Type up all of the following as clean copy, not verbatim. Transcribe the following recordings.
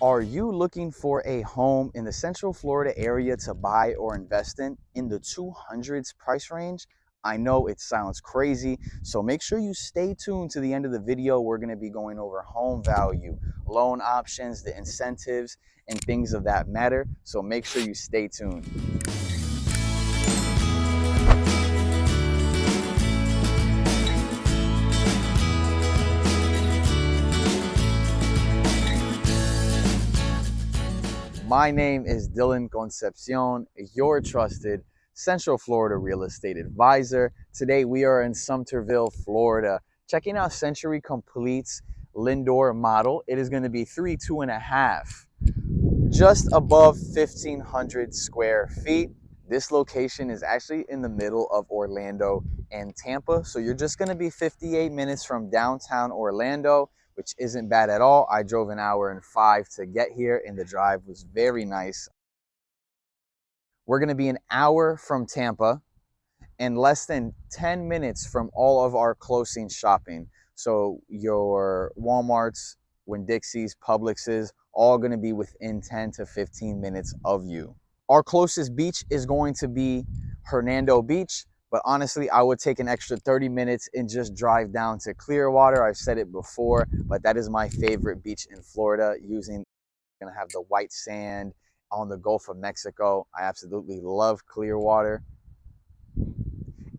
Are you looking for a home in the Central Florida area to buy or invest in the 200s price range? I know it sounds crazy, so make sure you stay tuned to the end of the video. We're going to be going over home value, loan options, the incentives, and things of that matter. So make sure you stay tuned. My name is Dylan Concepcion, your trusted Central Florida real estate advisor. Today we are in Sumterville, Florida, checking out Century Complete's Lindor model. It is going to be 2.5, just above 1,500 square feet. This location is actually in the middle of Orlando and Tampa. So you're just going to be 58 minutes from downtown Orlando, which isn't bad at all. I drove an hour and 5 to get here, and the drive was very nice. We're going to be an hour from Tampa and less than 10 minutes from all of our closing shopping. So your Walmarts, Winn-Dixie's, Publix's, all going to be within 10 to 15 minutes of you. Our closest beach is going to be Hernando Beach, but honestly, I would take an extra 30 minutes and just drive down to Clearwater. I've said it before, but that is my favorite beach in Florida. Gonna have the white sand on the Gulf of Mexico. I absolutely love Clearwater.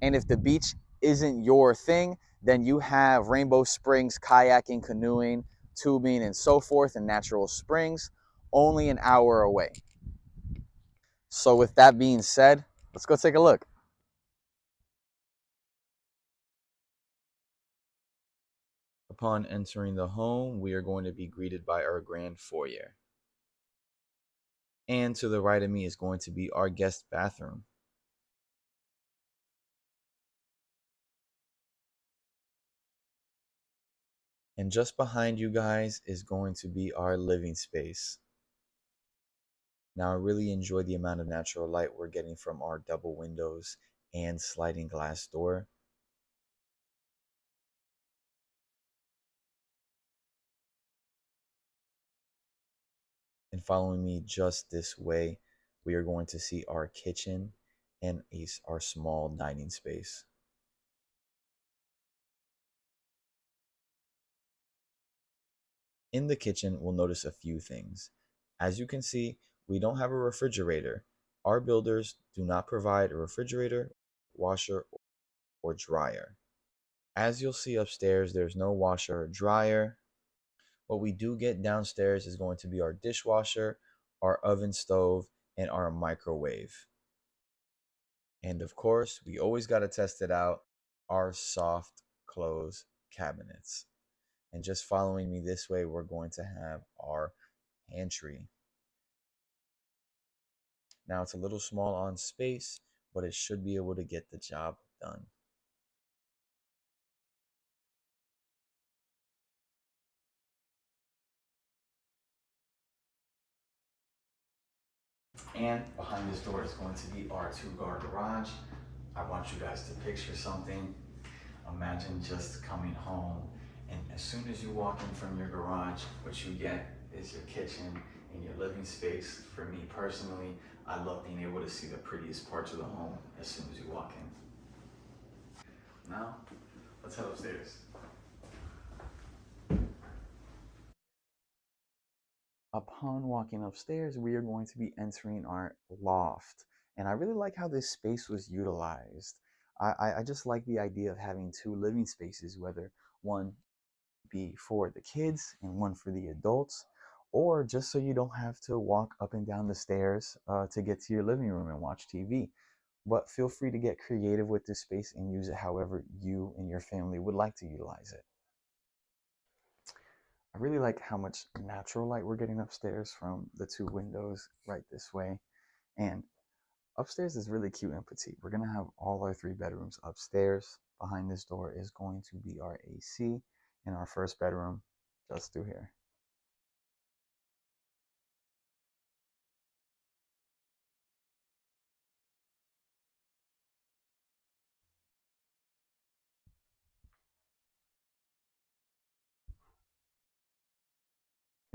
And if the beach isn't your thing, then you have Rainbow Springs, kayaking, canoeing, tubing, and so forth, and natural springs, only an hour away. So with that being said, let's go take a look. Upon entering the home, we are going to be greeted by our grand foyer. And to the right of me is going to be our guest bathroom. And just behind you guys is going to be our living space. Now, I really enjoy the amount of natural light we're getting from our double windows and sliding glass door. And following me just this way, we are going to see our kitchen and our small dining space. In the kitchen, we'll notice a few things. As you can see, we don't have a refrigerator. Our builders do not provide a refrigerator, washer, or dryer. As you'll see upstairs, there's no washer or dryer. What we do get downstairs is going to be our dishwasher, our oven stove, and our microwave. And of course, we always got to test it out, our soft close cabinets. And just following me this way, we're going to have our pantry. Now it's a little small on space, but it should be able to get the job done. And behind this door is going to be our 2-car garage. I want you guys to picture something. Imagine just coming home, and as soon as you walk in from your garage, what you get is your kitchen and your living space. For me personally, I love being able to see the prettiest parts of the home as soon as you walk in. Now, let's head upstairs. Upon walking upstairs, we are going to be entering our loft. And I really like how this space was utilized. I just like the idea of having 2 living spaces, whether one be for the kids and one for the adults, or just so you don't have to walk up and down the stairs to get to your living room and watch TV. But feel free to get creative with this space and use it however you and your family would like to utilize it. I really like how much natural light we're getting upstairs from the 2 windows right this way. And upstairs is really cute and petite. We're going to have all our 3 bedrooms upstairs. Behind this door is going to be our AC, and our first bedroom just through here.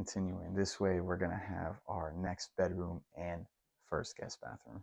continuing this way, we're gonna have our next bedroom and first guest bathroom.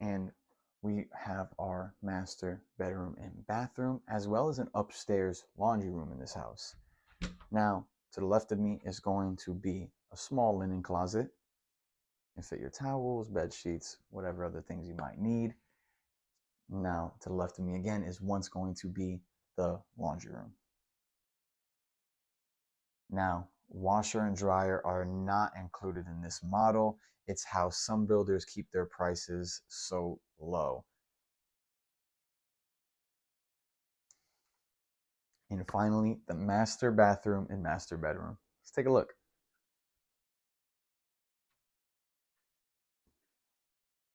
And we have our master bedroom and bathroom, as well as an upstairs laundry room in this house. Now, to the left of me is going to be a small linen closet. You can fit your towels, bed sheets, whatever other things you might need. Now, to the left of me again is once going to be the laundry room. Now, washer and dryer are not included in this model. It's how some builders keep their prices so low. And finally, the master bathroom and master bedroom. Let's take a look.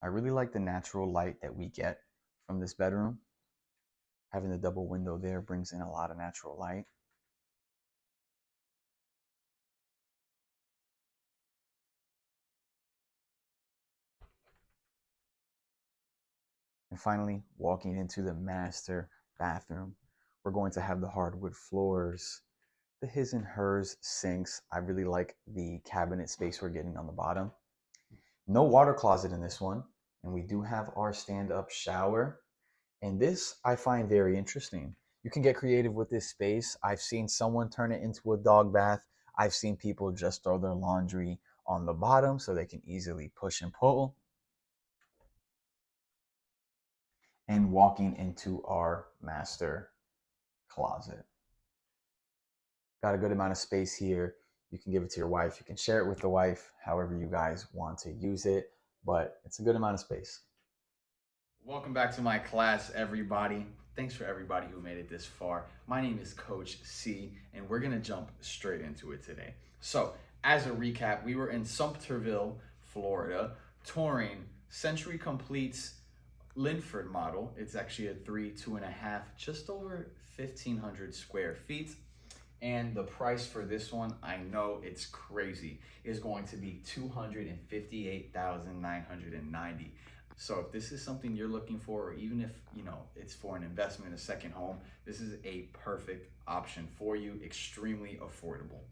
I really like the natural light that we get from this bedroom. Having the double window there brings in a lot of natural light. And finally, walking into the master bathroom, we're going to have the hardwood floors, the his and hers sinks. I really like the cabinet space we're getting on the bottom. No water closet in this one. And we do have our stand-up shower. And this I find very interesting. You can get creative with this space. I've seen someone turn it into a dog bath. I've seen people just throw their laundry on the bottom so they can easily push and pull. And walking into our master closet. Got a good amount of space here. You can give it to your wife. You can share it with the wife, however you guys want to use it, but it's a good amount of space. Welcome back to my class, everybody. Thanks for everybody who made it this far. My name is Coach C, and we're gonna jump straight into it today. So, as a recap, we were in Sumterville, Florida, touring Century Complete's Linford model. It's actually a 2.5, just over 1,500 square feet. And the price for this one, I know it's crazy, is going to be $258,990. So if this is something you're looking for, or even if it's for an investment, a second home, this is a perfect option for you, extremely affordable.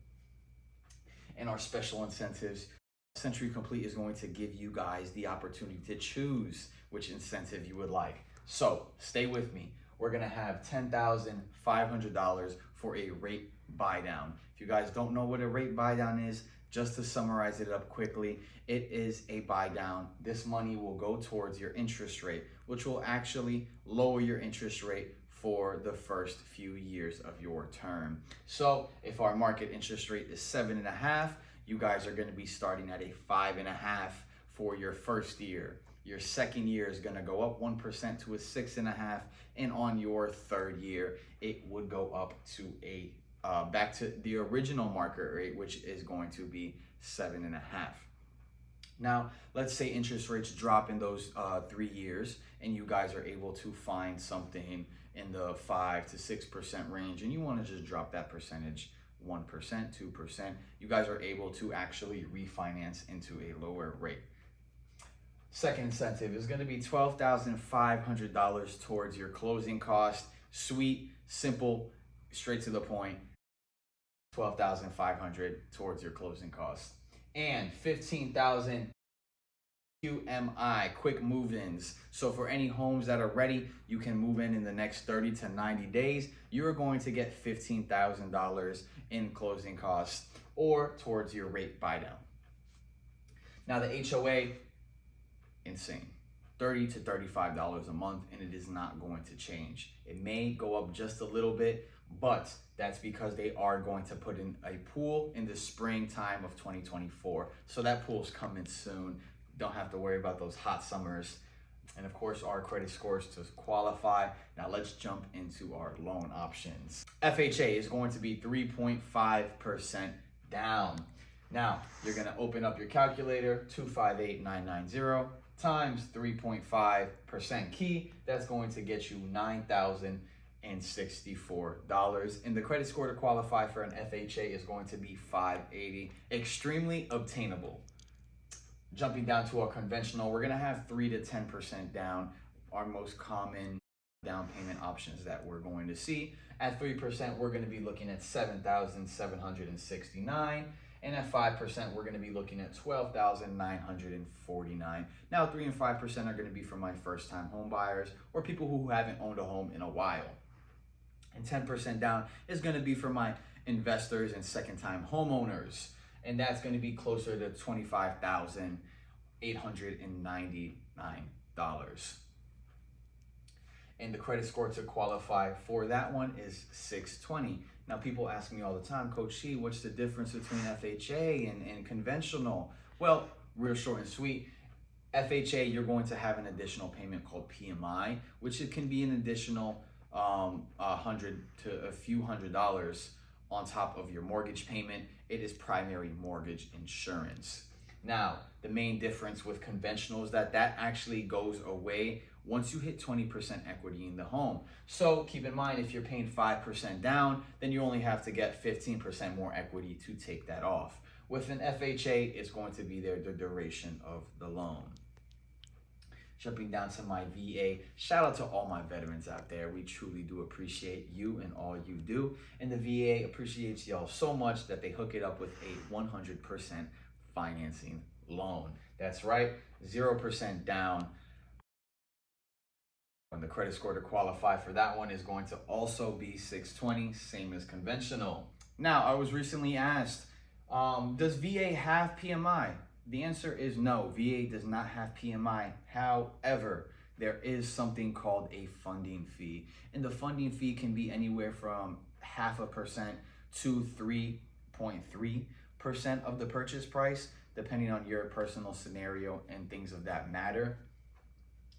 And our special incentives, Century Complete is going to give you guys the opportunity to choose which incentive you would like. So stay with me. We're gonna have $10,500 for a rate buy down. If you guys don't know what a rate buy down is, just to summarize it up quickly, it is a buy down. This money will go towards your interest rate, which will actually lower your interest rate for the first few years of your term. So if our market interest rate is 7.5, you guys are going to be starting at a 5.5 for your first year. Your second year is going to go up 1% to a 6.5, and on your third year, it would go up to a back to the original market rate, which is going to be 7.5. Now, let's say interest rates drop in those 3 years, and you guys are able to find something in the 5 to 6% range, and you want to just drop that percentage 1%, 2%. You guys are able to actually refinance into a lower rate. Second incentive is going to be $12,500 towards your closing cost. Sweet, simple, straight to the point. $12,500 towards your closing costs. And $15,000 QMI, quick move-ins. So for any homes that are ready, you can move in the next 30 to 90 days. You're going to get $15,000 in closing costs or towards your rate buy down. Now the HOA, insane. $30 to $35 a month, and it is not going to change. It may go up just a little bit, but that's because they are going to put in a pool in the springtime of 2024. So that pool's coming soon. don't have to worry about those hot summers. And of course, our credit scores to qualify. Now let's jump into our loan options. FHA is going to be 3.5% down. Now, you're gonna open up your calculator, 258,990 times 3.5% key. That's going to get you $9,064. And the credit score to qualify for an FHA is going to be 580. Extremely obtainable. Jumping down to our conventional, we're gonna have 3 to 10% down, our most common down payment options that we're going to see. At 3%, we're gonna be looking at $7,769. And at 5%, we're gonna be looking at $12,949. Now, 3 and 5% are gonna be for my first time home buyers or people who haven't owned a home in a while. And 10% down is gonna be for my investors and second time homeowners. And that's gonna be closer to $25,899. And the credit score to qualify for that one is 620. Now, people ask me all the time, Coach C, what's the difference between FHA and conventional? Well, real short and sweet. FHA, you're going to have an additional payment called PMI, which it can be an additional $100 to a few $100s on top of your mortgage payment. It is primary mortgage insurance. Now, the main difference with conventional is that actually goes away once you hit 20% equity in the home. So keep in mind, if you're paying 5% down, then you only have to get 15% more equity to take that off. With an FHA, it's going to be there the duration of the loan. Jumping down to my VA, shout out to all my veterans out there. We truly do appreciate you and all you do. And the VA appreciates y'all so much that they hook it up with a 100% financing loan. That's right, 0% down. And the credit score to qualify for that one is going to also be 620, same as conventional. Now, I was recently asked, does VA have PMI? The answer is no, VA does not have PMI. However, there is something called a funding fee. And the funding fee can be anywhere from 0.5% to 3.3% of the purchase price, depending on your personal scenario and things of that matter.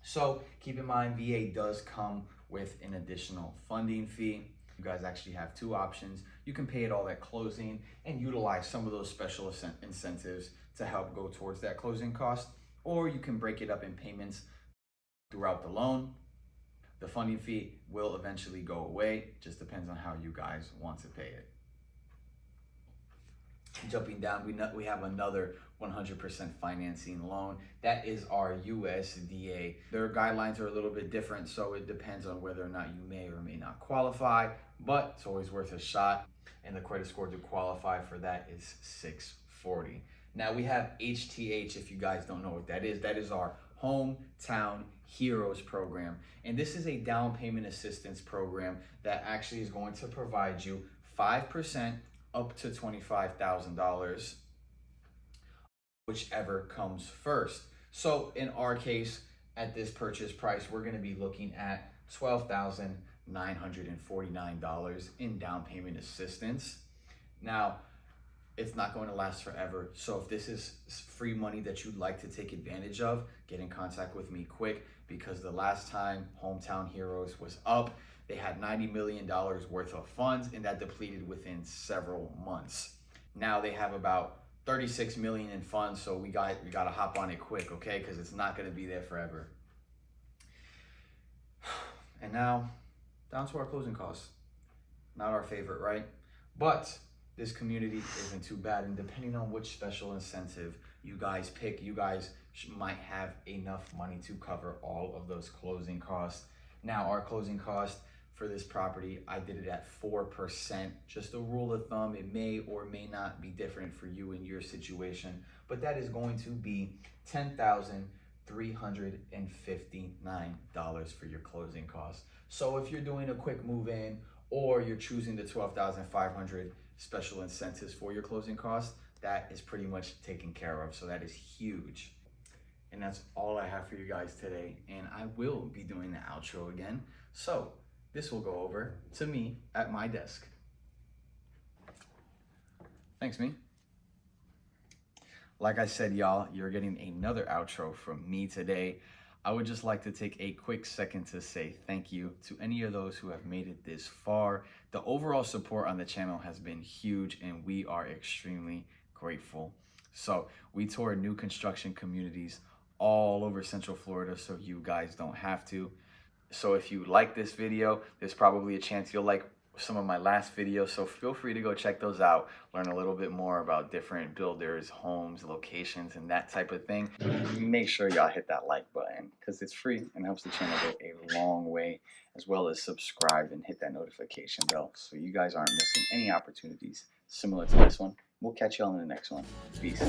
So keep in mind, VA does come with an additional funding fee. You guys actually have two options. You can pay it all at closing and utilize some of those special incentives to help go towards that closing cost, or you can break it up in payments throughout the loan. The funding fee will eventually go away, just depends on how you guys want to pay it. Jumping down, we have another 100% financing loan. That is our USDA. Their guidelines are a little bit different, so it depends on whether or not you may or may not qualify, but it's always worth a shot. And the credit score to qualify for that is 640. Now we have HTH, if you guys don't know what that is our Hometown Heroes program. And this is a down payment assistance program that actually is going to provide you 5% up to $25,000, whichever comes first. So in our case, at this purchase price, we're gonna be looking at $12,949 in down payment assistance. Now, it's not going to last forever. So if this is free money that you'd like to take advantage of, get in contact with me quick, because the last time Hometown Heroes was up, they had $90 million worth of funds, and that depleted within several months. Now they have about 36 million in funds, so we got to hop on it quick, okay? Because it's not going to be there forever. And now, down to our closing costs. Not our favorite, right? But this community isn't too bad, and depending on which special incentive you guys pick, you guys might have enough money to cover all of those closing costs. Now, our closing cost for this property, I did it at 4%. Just a rule of thumb, it may or may not be different for you in your situation, but that is going to be $10,359 for your closing costs. So if you're doing a quick move in, or you're choosing the $12,500 special incentives for your closing costs, that is pretty much taken care of. So that is huge. And that's all I have for you guys today. And I will be doing the outro again. So this will go over to me at my desk. Thanks, me. Like I said, y'all, you're getting another outro from me today. I would just like to take a quick second to say thank you to any of those who have made it this far. The overall support on the channel has been huge and we are extremely grateful. So we tour new construction communities all over Central Florida so you guys don't have to. So if you like this video, there's probably a chance you'll like some of my last videos, so feel free to go check those out, learn a little bit more about different builders, homes, locations, and that type of thing. Make sure y'all hit that like button because it's free and helps the channel go a long way, as well as subscribe and hit that notification bell so you guys aren't missing any opportunities similar to this one. We'll catch y'all in the next one. Peace.